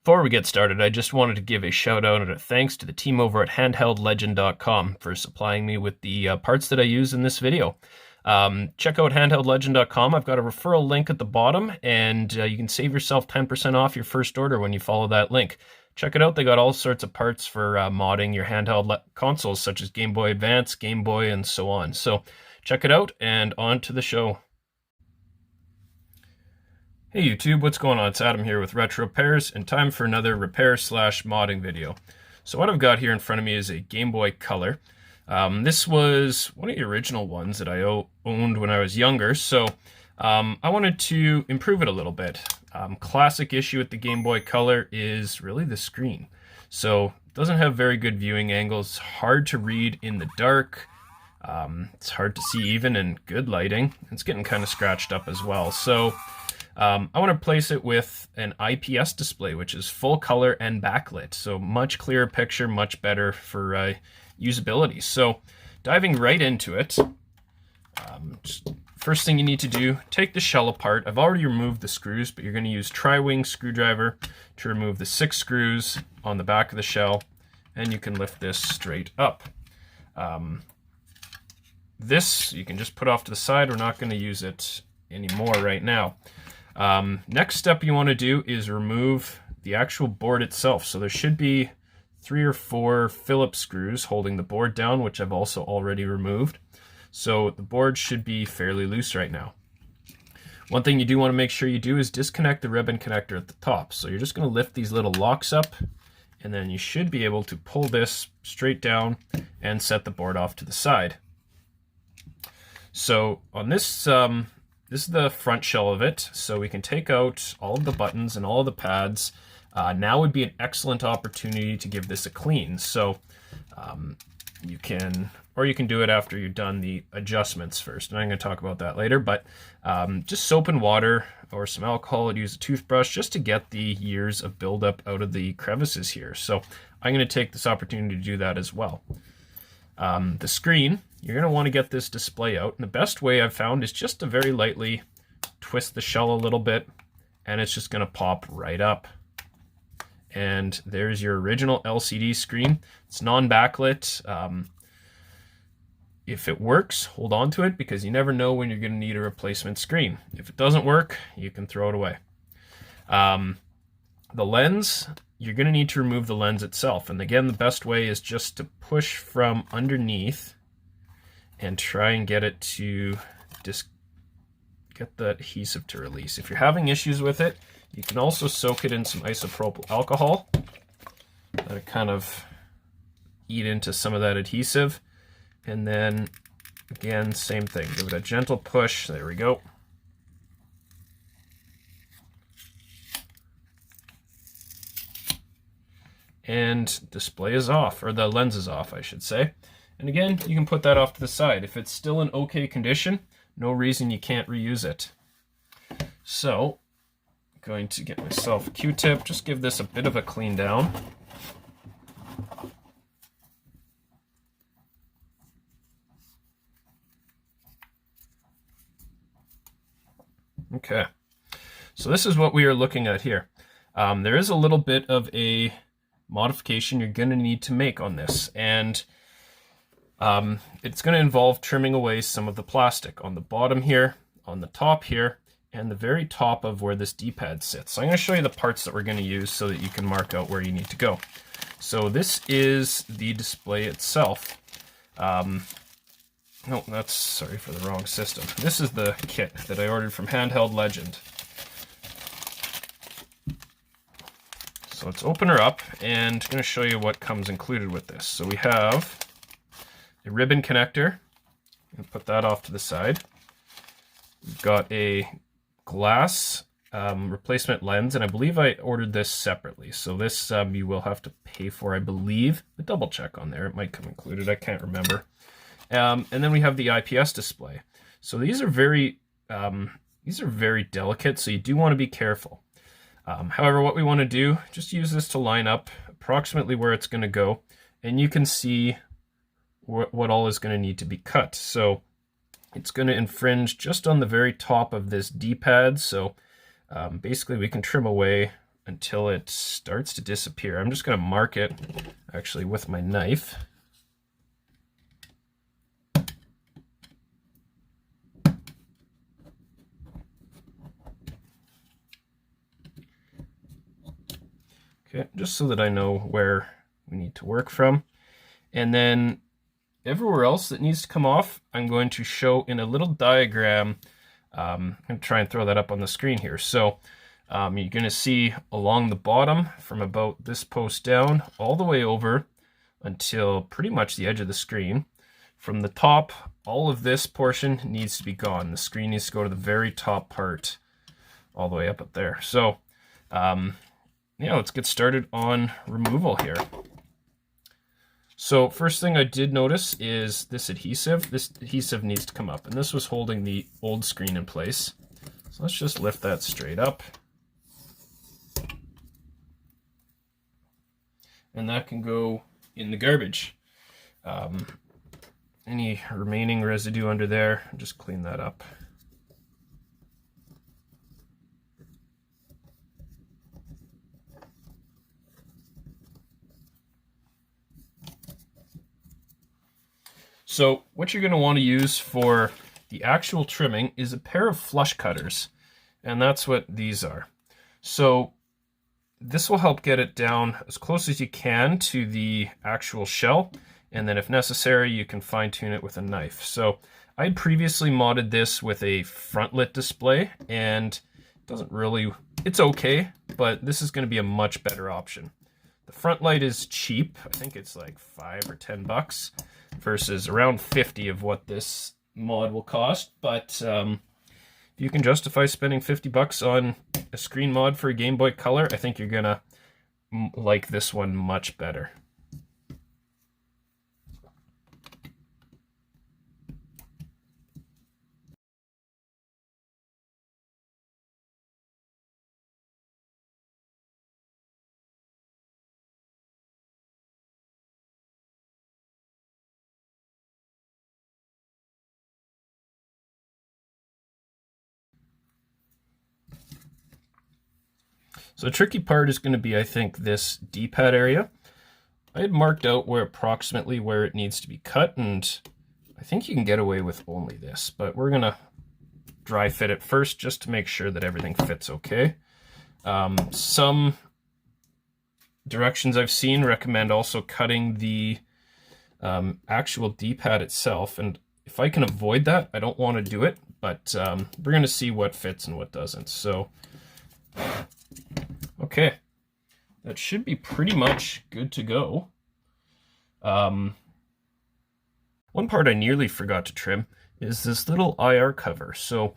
Before we get started, I just wanted to give a shout out and a thanks to the team over at handheldlegend.com for supplying me with the parts that I use in this video. Check out handheldlegend.com. I've got a referral link at the bottom, and you can save yourself 10% off your first order when you follow that link. Check it out. They got all sorts of parts for modding your handheld consoles, such as Game Boy Advance, Game Boy, and so on. So check it out, and on to the show. Hey YouTube, what's going on? It's Adam here with Retro Repairs, and time for another repair/modding video. So what I've got here in front of me is a Game Boy Color. This was one of the original ones that I owned when I was younger, so I wanted to improve it a little bit. Classic issue with the Game Boy Color is really the screen. So it doesn't have very good viewing angles, hard to read in the dark. It's hard to see even in good lighting. It's getting kind of scratched up as well. So I want to replace it with an IPS display, which is full color and backlit. So much clearer picture, much better for usability. So diving right into it, first thing you need to do, take the shell apart. I've already removed the screws, but you're going to use tri-wing screwdriver to remove the 6 screws on the back of the shell, and you can lift this straight up. This you can just put off to the side. We're not going to use it anymore right now. Next step you want to do is remove the actual board itself. So there should be 3 or 4 Phillips screws holding the board down, which I've also already removed. So the board should be fairly loose right now. One thing you do want to make sure you do is disconnect the ribbon connector at the top. So you're just going to lift these little locks up, and then you should be able to pull this straight down and set the board off to the side. So on this, this is the front shell of it, so we can take out all of the buttons and all of the pads. Now would be an excellent opportunity to give this a clean. So you can do it after you've done the adjustments first, and I'm going to talk about that later. But just soap and water or some alcohol, and use a toothbrush just to get the years of buildup out of the crevices here. So I'm going to take this opportunity to do that as well. The screen, you're going to want to get this display out, and the best way I've found is just to very lightly twist the shell a little bit, and it's just going to pop right up. And there's your original LCD screen. It's non-backlit. If it works, hold on to it, because you never know when you're going to need a replacement screen. If it doesn't work, you can throw it away. The lens, you're going to need to remove the lens itself. And again, the best way is just to push from underneath and try and get it to just get the adhesive to release. If you're having issues with it, you can also soak it in some isopropyl alcohol. Let it kind of eat into some of that adhesive. And then, again, same thing. Give it a gentle push. There we go. And display is off, or the lens is off, I should say. And again, you can put that off to the side. If it's still in okay condition, no reason you can't reuse it. So, I'm going to get myself a Q-tip, just give this a bit of a clean down. Okay, so this is what we are looking at here. There is a little bit of a modification you're going to need to make on this, and it's going to involve trimming away some of the plastic on the bottom here, on the top here, and the very top of where this D-pad sits. So I'm going to show you the parts that we're going to use so that you can mark out where you need to go. So this is the display itself. No, that's, sorry for the wrong system. This is the kit that I ordered from Handheld Legend. So let's open her up, and I'm going to show you what comes included with this. So we have a ribbon connector. I'll put that off to the side. We've got a glass replacement lens, and I believe I ordered this separately. So this you will have to pay for, I believe. But double check on there. It might come included. I can't remember. And then we have the IPS display. So these are very delicate, so you do want to be careful. However, what we want to do, just use this to line up approximately where it's going to go, and you can see what all is going to need to be cut. So it's going to infringe just on the very top of this D-pad, so basically we can trim away until it starts to disappear. I'm just going to mark it actually with my knife. Okay, just so that I know where we need to work from. And then everywhere else that needs to come off, I'm going to show in a little diagram. I'm going to try and throw that up on the screen here. So you're going to see along the bottom from about this post down all the way over until pretty much the edge of the screen. From the top, all of this portion needs to be gone. The screen needs to go to the very top part all the way up there. So yeah, let's get started on removal here. So first thing I did notice is this adhesive. This adhesive needs to come up, and this was holding the old screen in place. So let's just lift that straight up. And that can go in the garbage. Any remaining residue under there, just clean that up. So what you're going to want to use for the actual trimming is a pair of flush cutters, and that's what these are. So this will help get it down as close as you can to the actual shell, and then if necessary you can fine tune it with a knife. So I had previously modded this with a front lit display, and it doesn't really, it's okay, but this is going to be a much better option. The front light is cheap. I think it's like $5 or $10 versus around 50 of what this mod will cost. But if you can justify spending $50 on a screen mod for a Game Boy Color, I think you're gonna like this one much better. So the tricky part is going to be, I think, this D-pad area. I had marked out approximately where it needs to be cut, and I think you can get away with only this, but we're going to dry fit it first just to make sure that everything fits okay. Some directions I've seen recommend also cutting the actual D-pad itself, and if I can avoid that, I don't want to do it, but we're going to see what fits and what doesn't. So okay, that should be pretty much good to go. One part I nearly forgot to trim is this little IR cover. So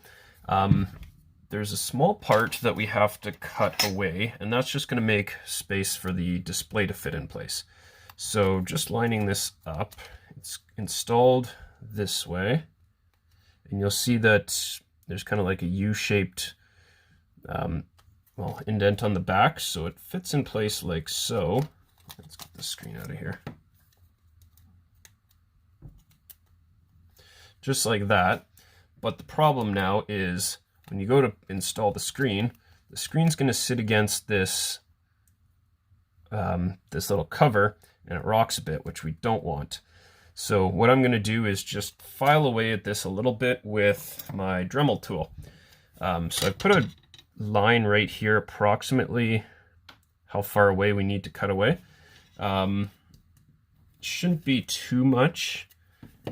there's a small part that we have to cut away, and that's just going to make space for the display to fit in place. So just lining this up, it's installed this way, and you'll see that there's kind of like a U-shaped indent on the back, so it fits in place like so. Let's get the screen out of here. Just like that. But the problem now is when you go to install the screen's going to sit against this this little cover, and it rocks a bit, which we don't want. So what I'm going to do is just file away at this a little bit with my Dremel tool. So I put a line right here, approximately how far away we need to cut away. Shouldn't be too much.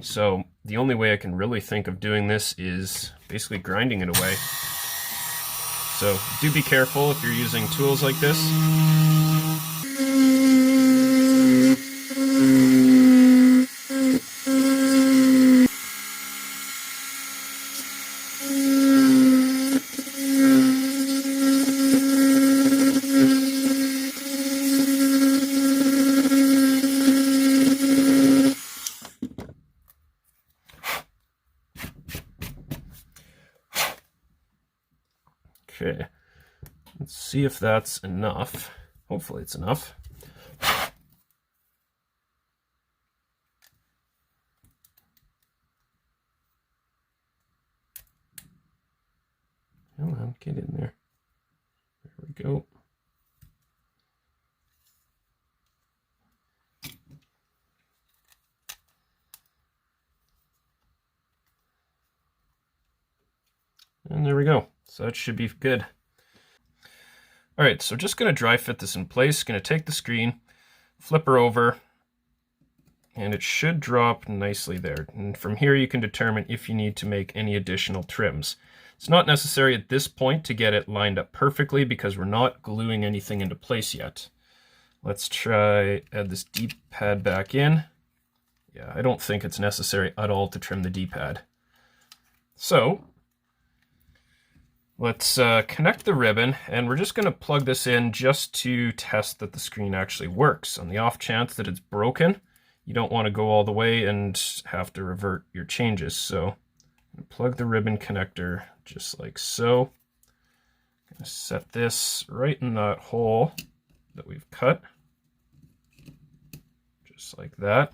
So the only way I can really think of doing this is basically grinding it away. So do be careful if you're using tools like this. Okay, let's see if that's enough. Hopefully it's enough. Come on, get in there. There we go. And there we go. So that should be good. All right, so just going to dry fit this in place. Going to take the screen, flip her over, and it should drop nicely there. And from here you can determine if you need to make any additional trims. It's not necessary at this point to get it lined up perfectly because we're not gluing anything into place yet. Let's try add this D-pad back in. Yeah, I don't think it's necessary at all to trim the D-pad. So let's connect the ribbon, and we're just going to plug this in just to test that the screen actually works. On the off chance that it's broken, you don't want to go all the way and have to revert your changes. So plug the ribbon connector just like so. I'm going to set this right in that hole that we've cut, just like that.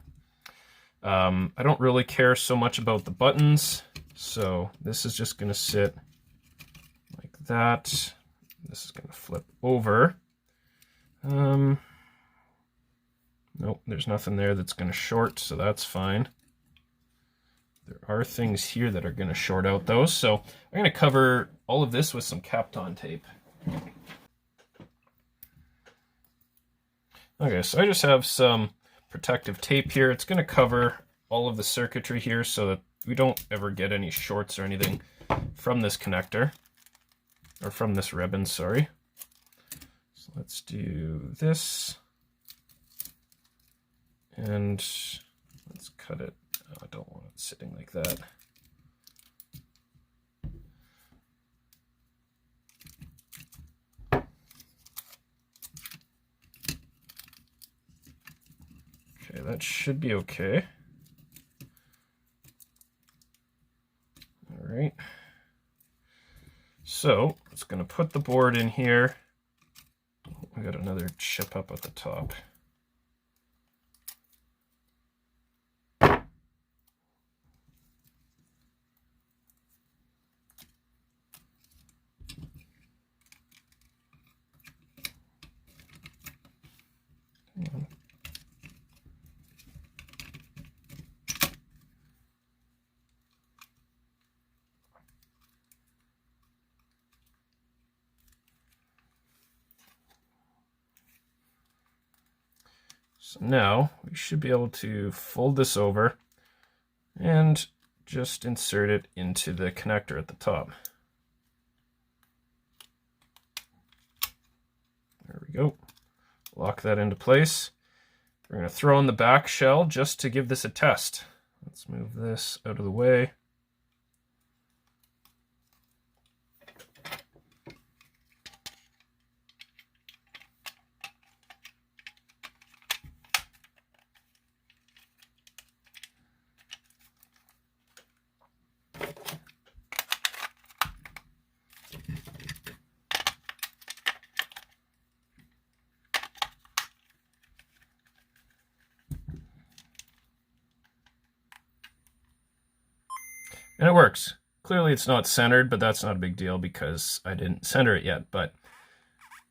I don't really care so much about the buttons, so this is just going to sit like that. This is going to flip over. Nope, there's nothing there that's going to short, so that's fine. There are things here that are going to short out those, so I'm going to cover all of this with some kapton tape. Okay, so I just have some protective tape here. It's going to cover all of the circuitry here so that we don't ever get any shorts or anything from this connector, or from this ribbon, sorry. So let's do this, and let's cut it. Oh, I don't want it sitting like that. Okay, that should be okay. All right. So it's going to put the board in here. We got another chip up at the top. So now we should be able to fold this over and just insert it into the connector at the top. There we go. Lock that into place. We're going to throw in the back shell just to give this a test. Let's move this out of the way. And it works. Clearly it's not centered, but that's not a big deal because I didn't center it yet. But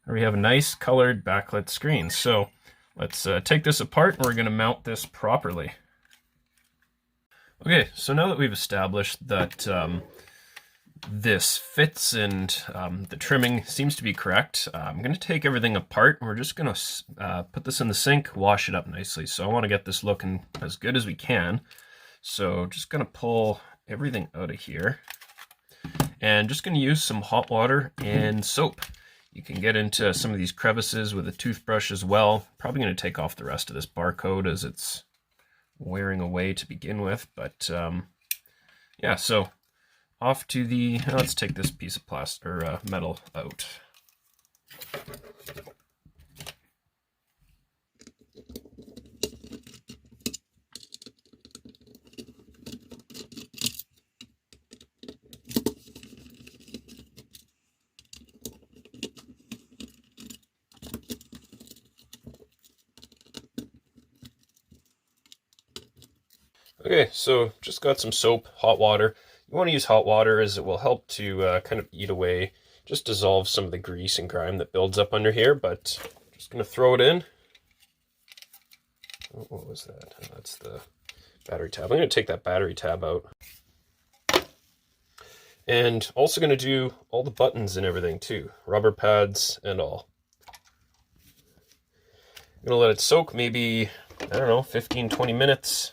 we have a nice colored backlit screen. So let's take this apart and we're going to mount this properly. Okay, so now that we've established that this fits and the trimming seems to be correct, I'm going to take everything apart and we're just going to put this in the sink, wash it up nicely. So I want to get this looking as good as we can. So just going to pull everything out of here and just going to use some hot water and soap. You can get into some of these crevices with a toothbrush as well. Probably going to take off the rest of this barcode as it's wearing away to begin with, but yeah, so off to the, let's take this piece of plastic or metal out. Okay, so just got some soap, hot water. You want to use hot water as it will help to kind of eat away, just dissolve some of the grease and grime that builds up under here, but just going to throw it in. Oh, what was that? Oh, that's the battery tab. I'm going to take that battery tab out. And also going to do all the buttons and everything too, rubber pads and all. I'm going to let it soak maybe, I don't know, 15-20 minutes.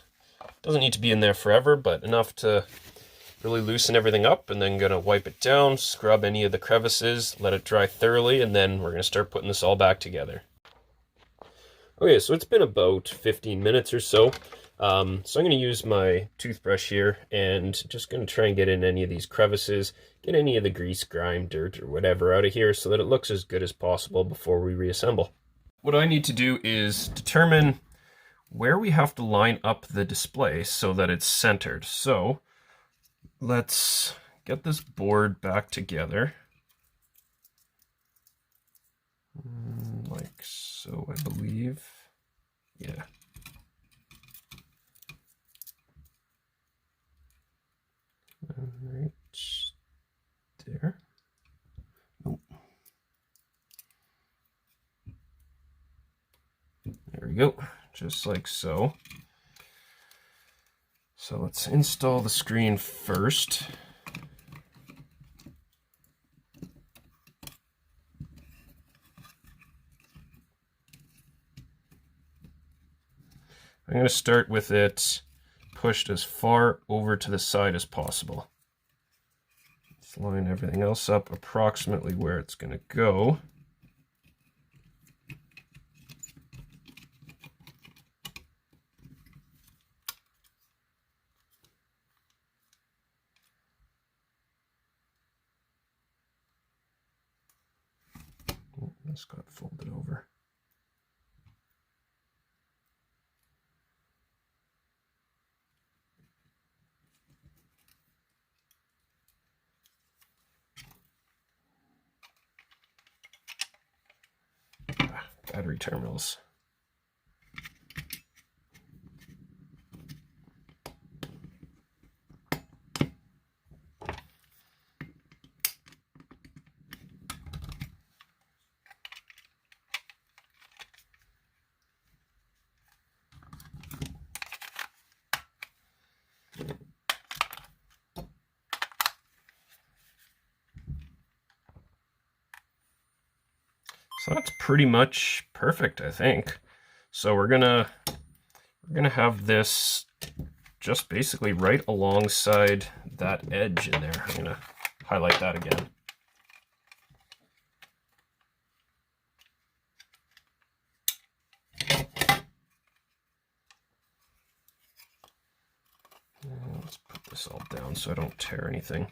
Doesn't need to be in there forever, but enough to really loosen everything up. And then going to wipe it down, scrub any of the crevices, let it dry thoroughly, and then we're going to start putting this all back together. Okay, so it's been about 15 minutes or so. So I'm going to use my toothbrush here and just going to try and get in any of these crevices, get any of the grease, grime, dirt, or whatever out of here so that it looks as good as possible before we reassemble. What I need to do is determine where we have to line up the display so that it's centered. So let's get this board back together. Like so, I believe. Yeah. Right there. Nope. There we go, just like so. So let's install the screen first. I'm going to start with it pushed as far over to the side as possible. Let's line everything else up approximately where it's going to go. Oh, this got folded over. Battery terminals. So that's pretty much perfect, I think. So we're gonna have this just basically right alongside that edge in there. I'm gonna highlight that again. Let's put this all down so I don't tear anything.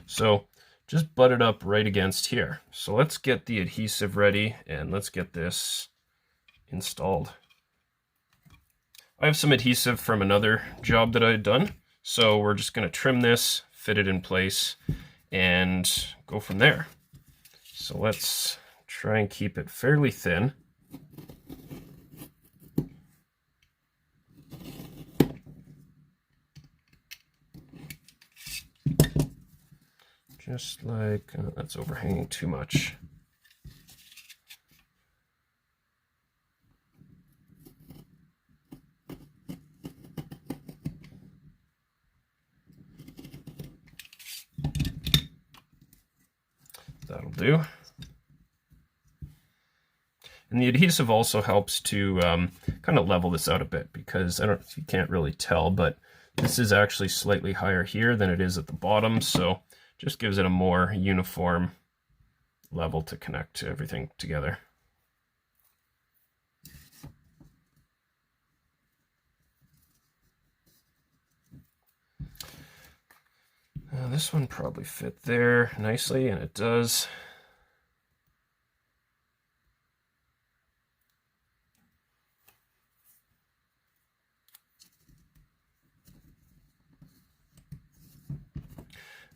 So just butt it up right against here. So let's get the adhesive ready and let's get this installed. I have some adhesive from another job that I had done. So we're just going to trim this, fit it in place, and go from there. So let's try and keep it fairly thin. Just like, that's overhanging too much. That'll do. And the adhesive also helps to kind of level this out a bit, because you can't really tell, but this is actually slightly higher here than it is at the bottom, so just gives it a more uniform level to connect everything together. This one probably fit there nicely, and it does.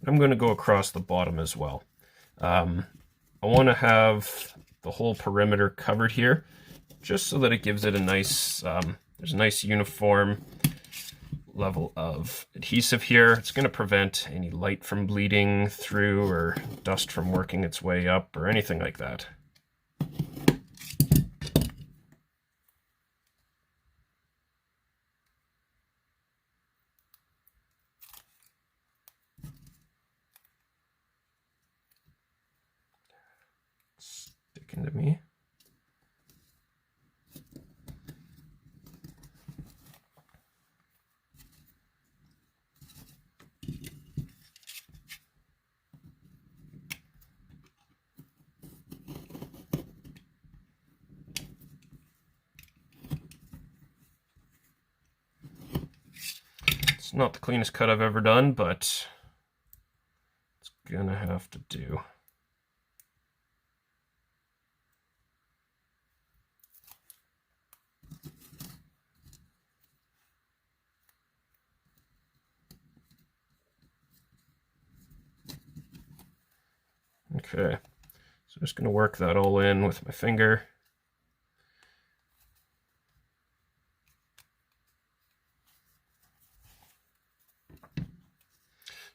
I'm going to go across the bottom as well. I want to have the whole perimeter covered here, just so that it gives it a nice, there's a nice uniform level of adhesive here. It's going to prevent any light from bleeding through or dust from working its way up or anything like that. talking to me. It's not the cleanest cut I've ever done, but it's gonna have to do. Okay, so I'm just gonna work that all in with my finger.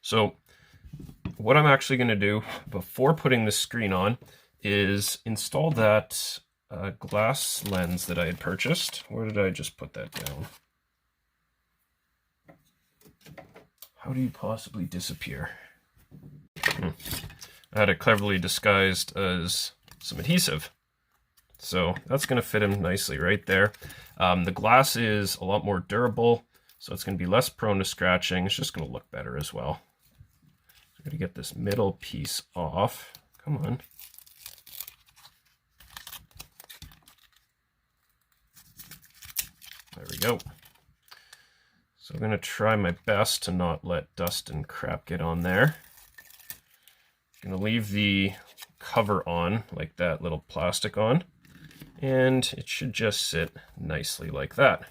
So what I'm actually going to do before putting the screen on is install that glass lens that I had purchased. Where did I just put that down? How do you possibly disappear? I had it cleverly disguised as some adhesive. So that's going to fit him nicely right there. The glass is a lot more durable, so it's going to be less prone to scratching. It's just going to look better as well. I'm going to get this middle piece off. Come on. There we go. So I'm going to try my best to not let dust and crap get on there. I'm going to leave the cover on, like that little plastic on, and it should just sit nicely like that.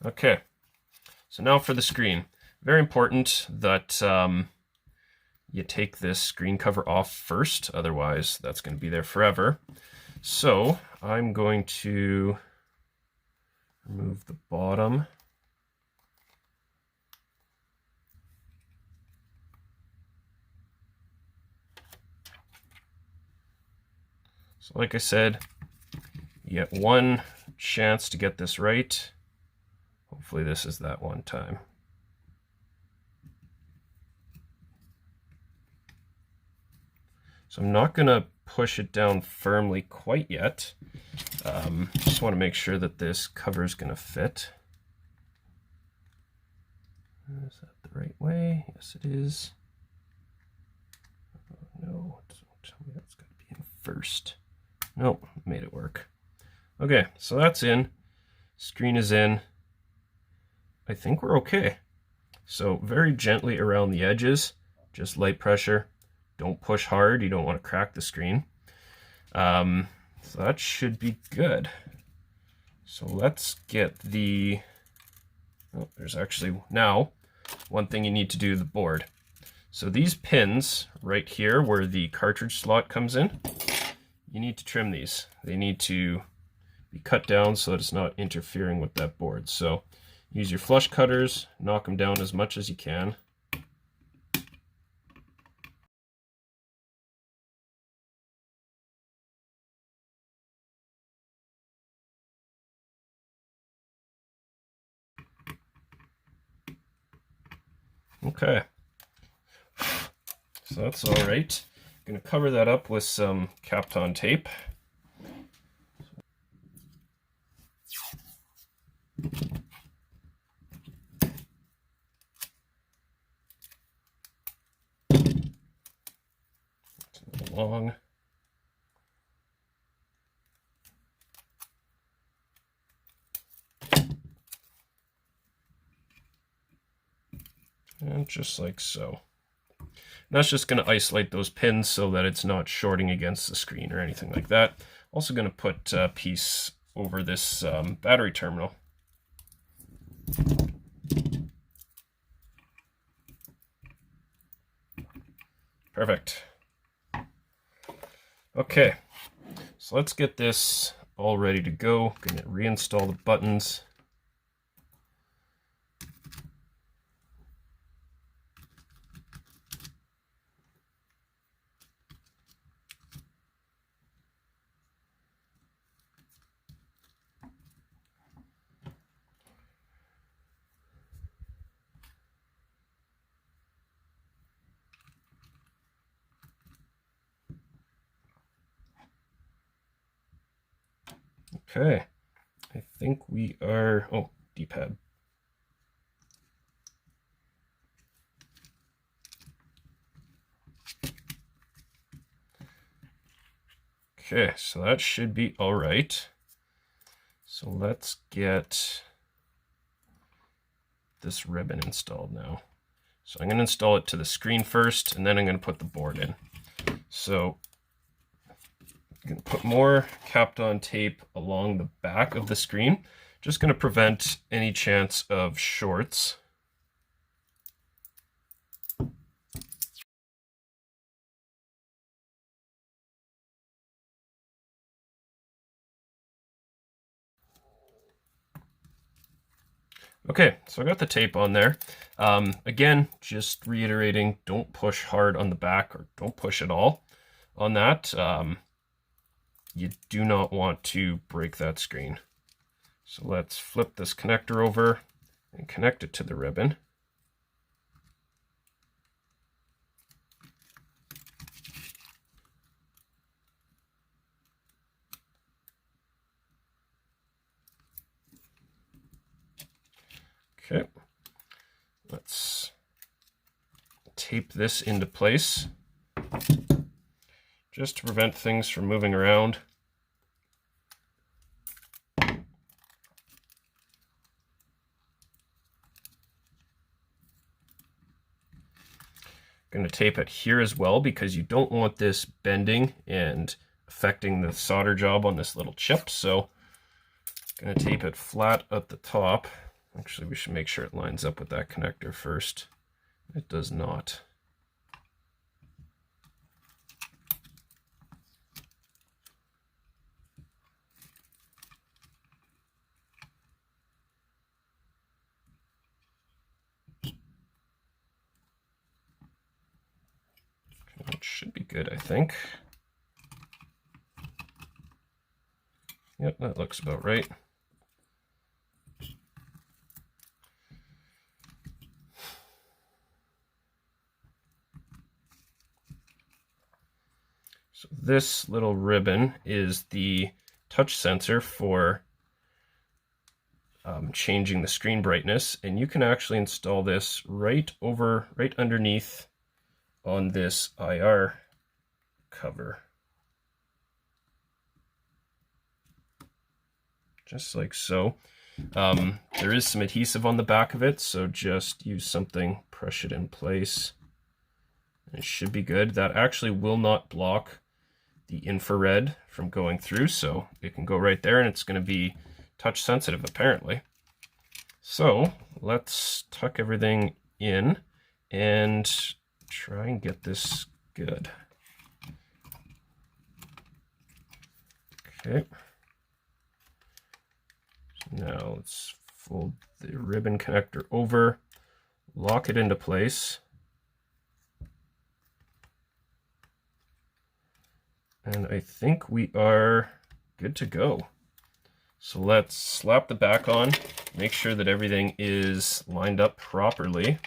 Okay, so now for the screen. Very important that you take this screen cover off first, otherwise that's going to be there forever. So I'm going to remove the bottom. So like I said, you get one chance to get this right. Hopefully this is that one time. So I'm not going to push it down firmly quite yet. Just want to make sure that this cover is going to fit. Is that the right way? Yes, it is. Oh, no, don't tell me that's got to be in first. Nope, made it work. Okay, so that's in. Screen is in. I think we're okay. So very gently around the edges, just light pressure. Don't push hard, you don't want to crack the screen. So that should be good. So let's get the, oh, there's actually now one thing you need to do to the board. So these pins right here where the cartridge slot comes in, you need to trim these. They need to be cut down so that it's not interfering with that board. So use your flush cutters, knock them down as much as you can. Okay, so that's all right. I'm going to cover that up with some kapton tape. It's a little long. And just like so. And that's just going to isolate those pins so that it's not shorting against the screen or anything like that. Also going to put a piece over this battery terminal. Perfect. Okay, so let's get this all ready to go. Going to reinstall the buttons. Okay, I think we are, oh, D-pad. Okay, so that should be all right. So let's get this ribbon installed now. So I'm going to install it to the screen first, and then I'm going to put the board in. So I'm going to put more kapton tape along the back of the screen, just going to prevent any chance of shorts. Okay, so I got the tape on there. Again, just reiterating, don't push hard on the back, or don't push at all on that. You do not want to break that screen. So let's flip this connector over and connect it to the ribbon. Okay, let's tape this into place just to prevent things from moving around. Going to tape it here as well because you don't want this bending and affecting the solder job on this little chip. So going to tape it flat at the top. Actually, we should make sure it lines up with that connector first. It does not. It should be good, I think. Yep, that looks about right. So this little ribbon is the touch sensor for changing the screen brightness, and you can actually install this right underneath on this IR cover. Just like so. There is some adhesive on the back of it, so just use something, push it in place. It should be good. That actually will not block the infrared from going through, so it can go right there, and it's going to be touch sensitive apparently. So let's tuck everything in and try and get this good. Okay. So now let's fold the ribbon connector over, lock it into place. And I think we are good to go. So let's slap the back on, make sure that everything is lined up properly,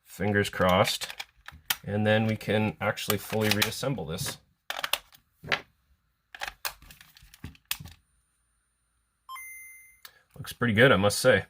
fingers crossed, and then we can actually fully reassemble this. Looks pretty good, I must say.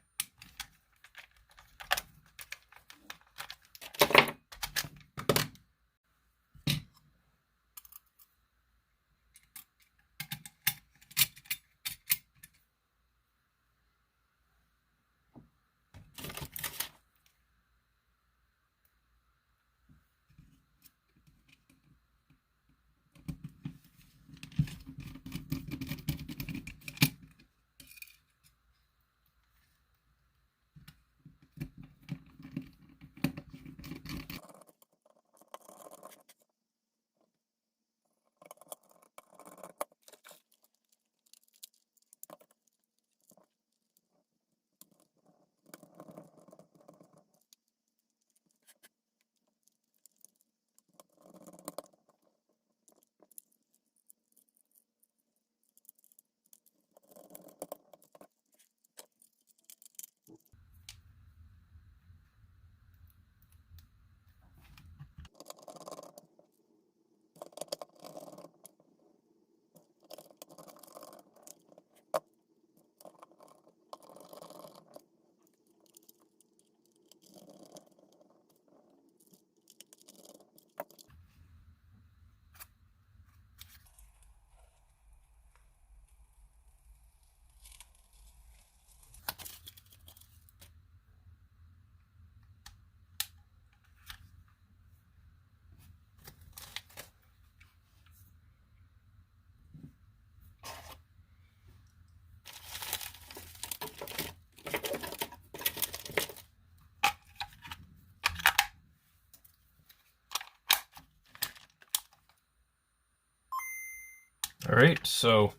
right, so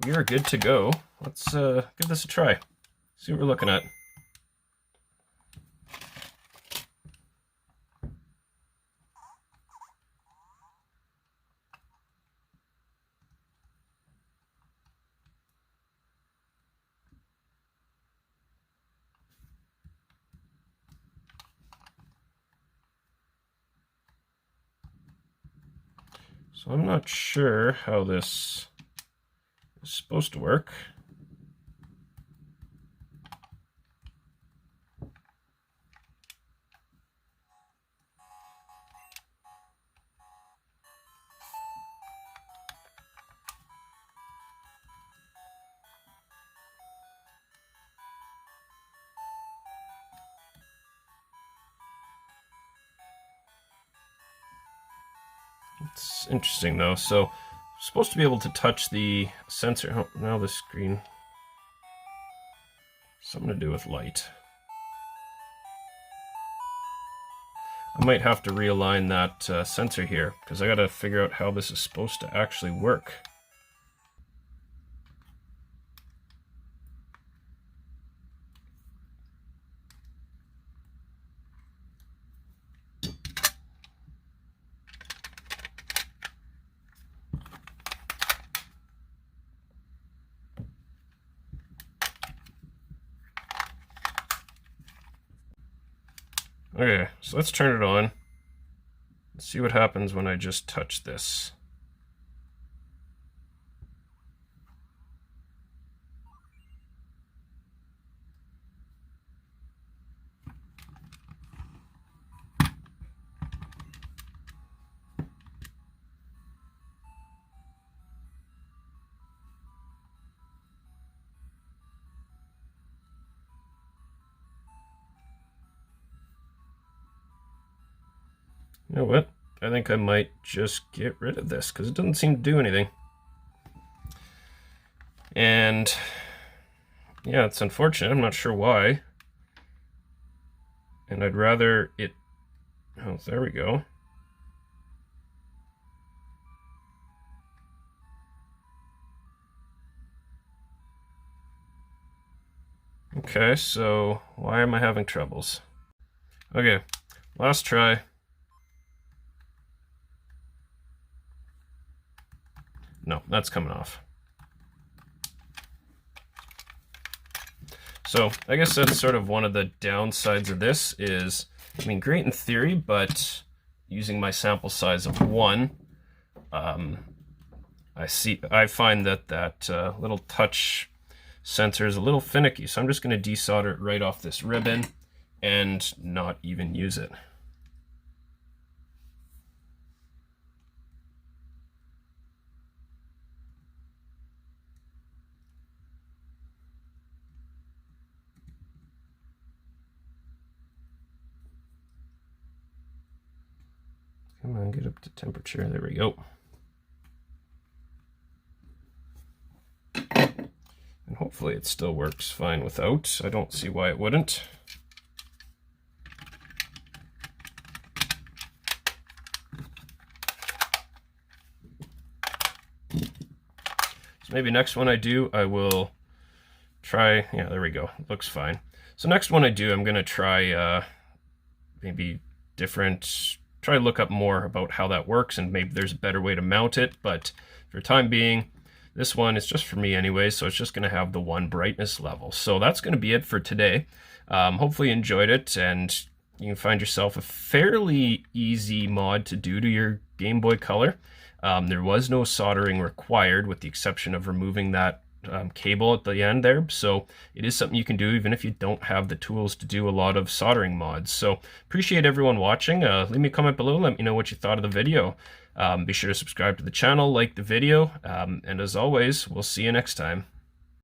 we are good to go. Let's give this a try. See what we're looking at. So I'm not sure how this is supposed to work. It's interesting though. So I'm supposed to be able to touch the sensor. Oh, now the screen. Something to do with light. I might have to realign that sensor here because I got to figure out how this is supposed to actually work. Okay, so let's turn it on. Let's see what happens when I just touch this. You know what? I think I might just get rid of this because it doesn't seem to do anything. And yeah, it's unfortunate. I'm not sure why. And I'd rather it... Oh, there we go. Okay, so why am I having troubles? Okay, last try. No, that's coming off. So I guess that's sort of one of the downsides of this is, I mean, great in theory, but using my sample size of 1, I find that little touch sensor is a little finicky. So I'm just going to desolder it right off this ribbon and not even use it. Come on, get up to temperature. There we go. And hopefully it still works fine without. I don't see why it wouldn't. So maybe next one I do, I will try, yeah, there we go. Looks fine. So next one I do, I'm going to try maybe different... Try to look up more about how that works and maybe there's a better way to mount it, but for the time being, this one is just for me anyway, so it's just going to have the 1 brightness level. So that's going to be it for today. Hopefully you enjoyed it and you can find yourself a fairly easy mod to do to your Game Boy Color. There was no soldering required with the exception of removing that cable at the end there, so it is something you can do even if you don't have the tools to do a lot of soldering mods. So appreciate everyone watching. Leave me a comment below, let me know what you thought of the video. Be sure to subscribe to the channel, like the video, and as always, we'll see you next time.